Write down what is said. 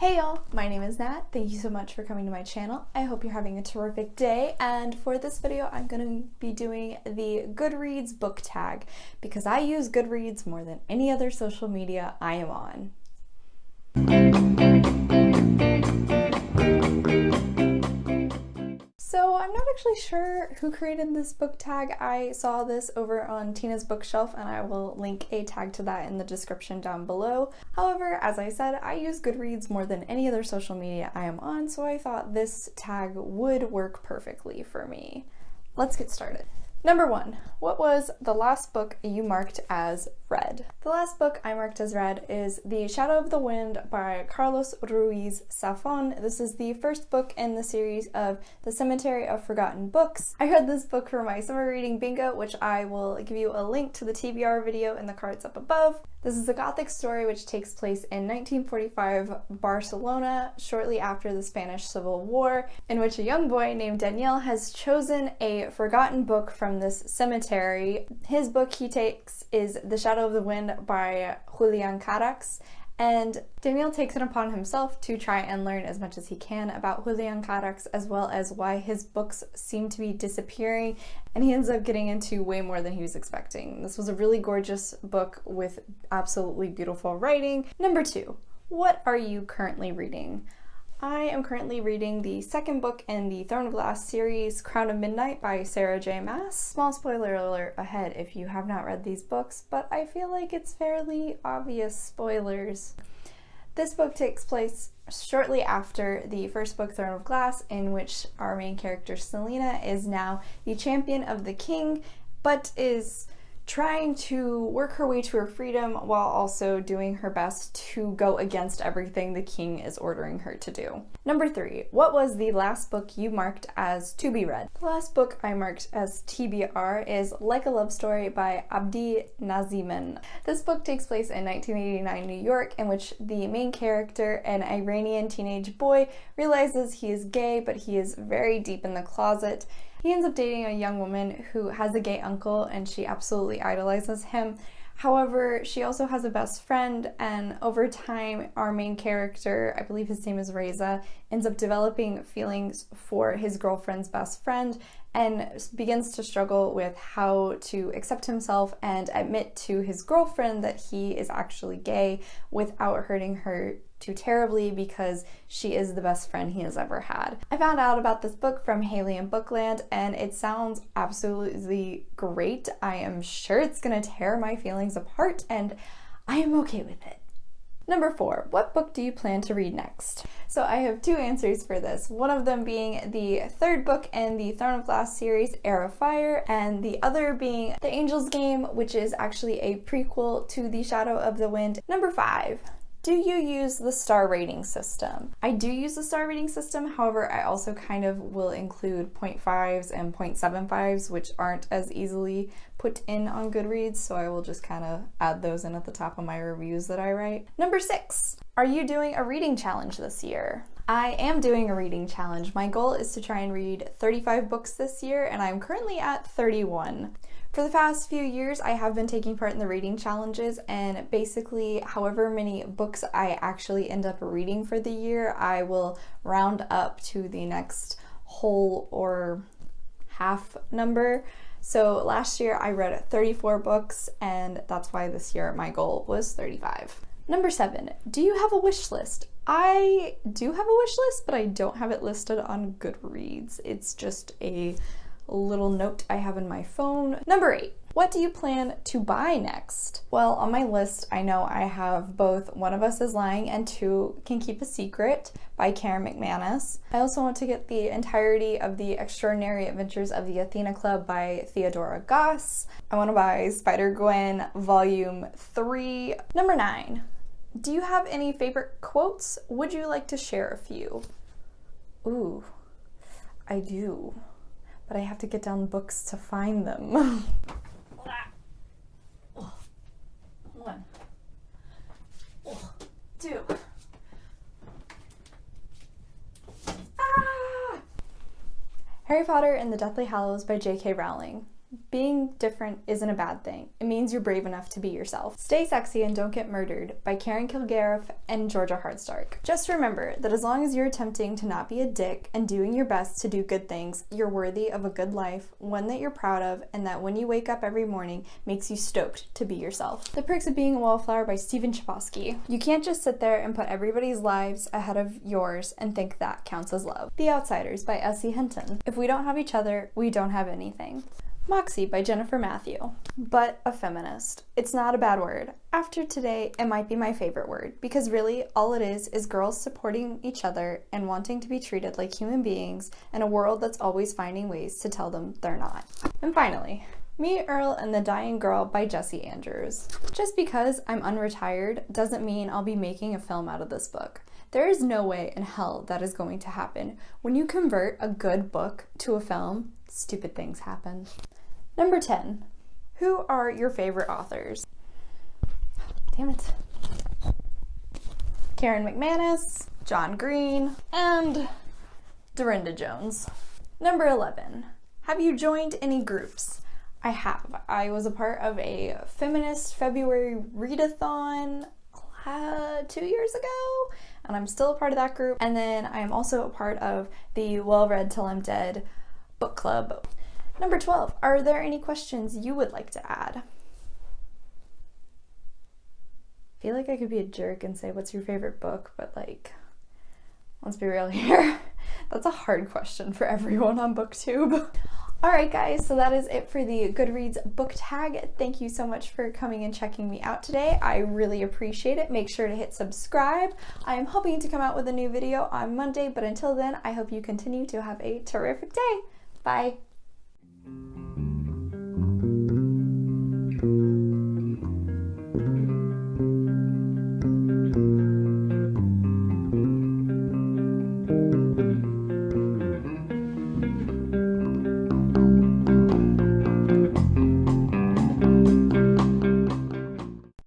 Hey y'all, my name is Nat. Thank you so much for coming to my channel. I hope you're having a terrific day, and for this video I'm going to be doing the Goodreads Book Tag because I use Goodreads more than any other social media I am on. So I'm not actually sure who created this book tag. I saw this over on Tina's bookshelf and I will link a tag to that in the description down below. However, as I said, I use Goodreads more than any other social media I am on, so I thought this tag would work perfectly for me. Let's get started. Number 1, what was the last book you marked as read? The last book I marked as read is The Shadow of the Wind by Carlos Ruiz Zafón. This is the first book in the series of The Cemetery of Forgotten Books. I read this book for my summer reading bingo, which I will give you a link to the TBR video in the cards up above. This is a gothic story which takes place in 1945 Barcelona, shortly after the Spanish Civil War, in which a young boy named Daniel has chosen a forgotten book from this cemetery. His book he takes is The Shadow of the Wind by Julian Carax, and Daniel takes it upon himself to try and learn as much as he can about Julian Carax, as well as why his books seem to be disappearing, and he ends up getting into way more than he was expecting. This was a really gorgeous book with absolutely beautiful writing. Number 2, what are you currently reading? I am currently reading the second book in the Throne of Glass series, Crown of Midnight by Sarah J. Maas. Small spoiler alert ahead if you have not read these books, but I feel like it's fairly obvious spoilers. This book takes place shortly after the first book, Throne of Glass, in which our main character Selena is now the champion of the king, but is trying to work her way to her freedom while also doing her best to go against everything the king is ordering her to do. Number 3, what was the last book you marked as to be read? The last book I marked as TBR is Like a Love Story by Abdi Nazimen. This book takes place in 1989 New York, in which the main character, an Iranian teenage boy, realizes he is gay, but he is very deep in the closet. He ends up dating a young woman who has a gay uncle and she absolutely idolizes him. However, she also has a best friend, and over time our main character, I believe his name is Reza, ends up developing feelings for his girlfriend's best friend and begins to struggle with how to accept himself and admit to his girlfriend that he is actually gay without hurting her too terribly, because she is the best friend he has ever had. I found out about this book from Haley in Bookland and it sounds absolutely great. I am sure it's gonna tear my feelings apart and I am okay with it. Number 4, what book do you plan to read next? So I have 2 answers for this, one of them being the third book in the Throne of Glass series, Heir of Fire, and the other being The Angel's Game, which is actually a prequel to The Shadow of the Wind. Number 5, do you use the star rating system? I do use the star rating system, however, I also kind of will include 0.5s and 0.75s, which aren't as easily put in on Goodreads, so I will just kind of add those in at the top of my reviews that I write. Number 6, are you doing a reading challenge this year? I am doing a reading challenge. My goal is to try and read 35 books this year, and I'm currently at 31. For the past few years, I have been taking part in the reading challenges, and basically however many books I actually end up reading for the year, I will round up to the next whole or half number. So last year I read 34 books, and that's why this year my goal was 35. Number 7, do you have a wish list? I do have a wish list, but I don't have it listed on Goodreads. It's just a little note I have in my phone. Number 8, what do you plan to buy next? Well, on my list, I know I have both One of Us is Lying and 2 Can Keep a Secret by Karen McManus. I also want to get the entirety of The Extraordinary Adventures of the Athena Club by Theodora Goss. I want to buy Spider-Gwen Volume 3. Number 9, do you have any favorite quotes? Would you like to share a few? Ooh, I do. But I have to get down books to find them. 1, 2. Harry Potter and the Deathly Hallows by J.K. Rowling. Being different isn't a bad thing. It means you're brave enough to be yourself. Stay Sexy and Don't Get Murdered by Karen Kilgariff and Georgia Hardstark. Just remember that as long as you're attempting to not be a dick and doing your best to do good things, you're worthy of a good life, one that you're proud of, and that when you wake up every morning makes you stoked to be yourself. The Perks of Being a Wallflower by Stephen Chbosky. You can't just sit there and put everybody's lives ahead of yours and think that counts as love. The Outsiders by S.E. Hinton. If we don't have each other, we don't have anything. Moxie by Jennifer Matthew. But a feminist. It's not a bad word. After today, it might be my favorite word, because really all it is girls supporting each other and wanting to be treated like human beings in a world that's always finding ways to tell them they're not. And finally, Me, Earl, and the Dying Girl by Jessie Andrews. Just because I'm unretired doesn't mean I'll be making a film out of this book. There is no way in hell that is going to happen. When you convert a good book to a film, stupid things happen. Number 10. Who are your favorite authors? Damn it. Karen McManus, John Green, and Dorinda Jones. Number 11. Have you joined any groups? I have. I was a part of a feminist February readathon 2 years ago, and I'm still a part of that group. And then I am also a part of the Well Read Till I'm Dead book club. Number 12, are there any questions you would like to add? I feel like I could be a jerk and say, what's your favorite book? But like, let's be real here. That's a hard question for everyone on BookTube. Alright guys, so that is it for the Goodreads book tag. Thank you so much for coming and checking me out today. I really appreciate it. Make sure to hit subscribe. I am hoping to come out with a new video on Monday, but until then, I hope you continue to have a terrific day. Bye!